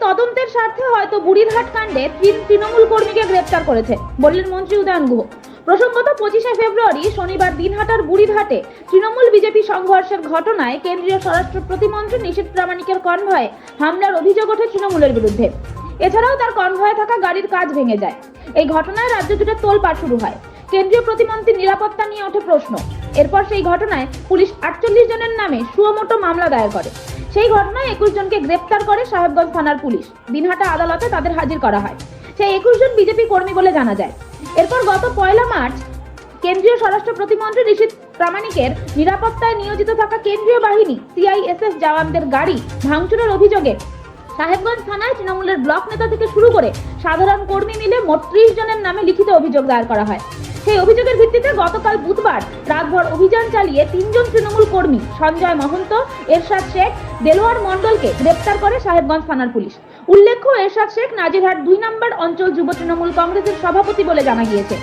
তদন্তের স্বার্থে হয়তো বুড়িরহাট কাণ্ডে তৃণমূল কর্মীকে গ্রেপ্তার করেছে বললেন মন্ত্রী উদয়ন গুহ। প্রসঙ্গত 25শে ফেব্রুয়ারি শনিবার দিনহাটার বুড়িরহাটে তৃণমূল বিজেপি সংঘর্ষের ঘটনায় কেন্দ্রীয় স্বরাষ্ট্র প্রতিমন্ত্রী নিশীথ প্রামাণিকের কনভয়ে হামলার অভিযোগ ওঠে তৃণমূলের বিরুদ্ধে। এছাড়াও তার কনভয়ে থাকা গাড়ির কাচ ভেঙে যায়। এই ঘটনায় রাজ্য জুড়ে তোলপাড় শুরু হয়। কেন্দ্রীয় প্রতিমন্ত্রীর নিরাপত্তা নিয়ে ওঠে প্রশ্ন। এরপর সেই ঘটনায় পুলিশ 48 জনের নামে সুমোটো মামলা দায়ের করে। সেই ঘটনায় 21 জনকে গ্রেপ্তার করে সাহেবগঞ্জ থানার পুলিশ। দিনহাটা আদালতে তাদের হাজির করা হয়। সেই 21 জন বিজেপি কর্মী বলে জানা যায়। এরপর গত 1 মার্চ কেন্দ্রীয় স্বরাষ্ট্র প্রতিমন্ত্রী নিশীথ প্রামাণিকের নিরাপত্তায় নিয়োজিত থাকা কেন্দ্রীয় বাহিনী সিআইএসএফ জওয়ানদের গাড়ি ভাঙচুরের অভিযোগে সাহেবগঞ্জ থানায় তৃণমূলের ব্লক নেতা থেকে শুরু করে সাধারণ কর্মী মিলে মোট 30 জনের নামে লিখিত অভিযোগ দায়ের করা হয়। সেই অভিযোগের ভিত্তিতে গতকাল বুধবার রাতভর অভিযান চালিয়ে 3 জন তৃণমূল কর্মী সঞ্জয় মহন্ত, এরশাদ শেখ, দেলোয়ার মণ্ডলকে গ্রেপ্তার করে সাহেবগঞ্জ থানার পুলিশ। উল্লেখ্য, এরশাদ শেখ নাজিরহাট 2 নম্বর অঞ্চল যুব তৃণমূল কংগ্রেসের সভাপতি বলে জানা গিয়েছে।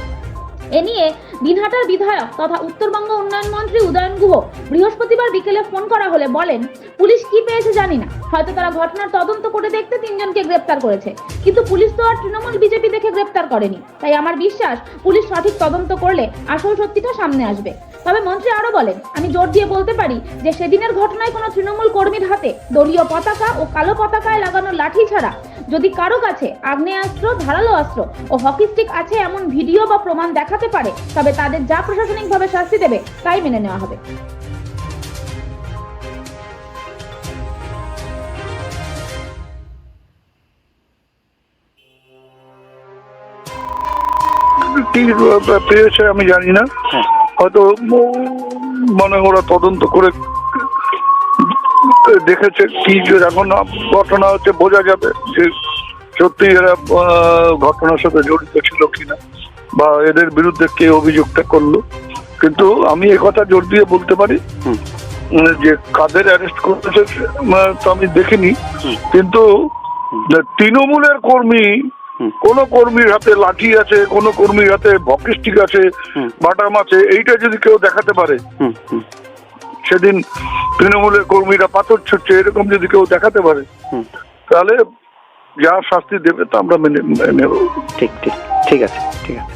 এ নিয়ে দিনহাটার বিধায়ক তথা উত্তরবঙ্গ উন্নয়ন মন্ত্রী উদয়ন গুহ বৃহস্পতিবার বিকেলে ফোন করা হলে বলেন, পুলিশ কি পেয়েছে জানি না, হয়তো তারা ঘটনার তদন্ত করে দেখতে 3 জনকে গ্রেপ্তার করেছে, কিন্তু পুলিশ তো আর তৃণমূল বিজেপি দেখে গ্রেপ্তার করেনি। তাই আমার বিশ্বাস পুলিশ সঠিক তদন্ত করলে আসল সত্যিটা সামনে আসবে। তবে মন্ত্রী আরো বলেন, আমি জোর দিয়ে বলতে পারি যে সেদিনের ঘটনায় কোনো তৃণমূল কর্মীর হাতে দলীয় পতাকা ও কালো পতাকায় লাগানো লাঠি ছাড়া যদি কারো কাছে আগ্নেয়াস্ত্র, ধারালো অস্ত্র ও হকি স্টিক আছে এমন ভিডিও বা প্রমাণ দেখাতে পারে, তবে তাদের যা প্রশাসনিকভাবে শাস্তি দেবে তাই মেনে নেওয়া হবে। কি পেয়েছে আমি জানি না, হয়তো মনে ওরা তদন্ত করে দেখেছে কি, এখন ঘটনা হচ্ছে বোঝা যাবে যে সত্যি এরা ঘটনার সাথে জড়িত ছিল কিনা বা এদের বিরুদ্ধে কে অভিযোগটা করলো। কিন্তু আমি একথা জোর দিয়ে বলতে পারি যে কাদের অ্যারেস্ট করেছে তো আমি দেখিনি, কিন্তু তৃণমূলের কর্মী, কোন কর্মীর হাতে লাঠি আছে, কোন কর্মীর হাতে হকি স্টিক আছে, বাটাম আছে, এইটা যদি কেউ দেখাতে পারে, সেদিন তৃণমূলের কর্মীরা পাথর ছুটছে এরকম যদি কেউ দেখাতে পারে, তাহলে যা শাস্তি দেবে তা আমরা মেনে নেব। ঠিক ঠিক ঠিক আছে, ঠিক আছে।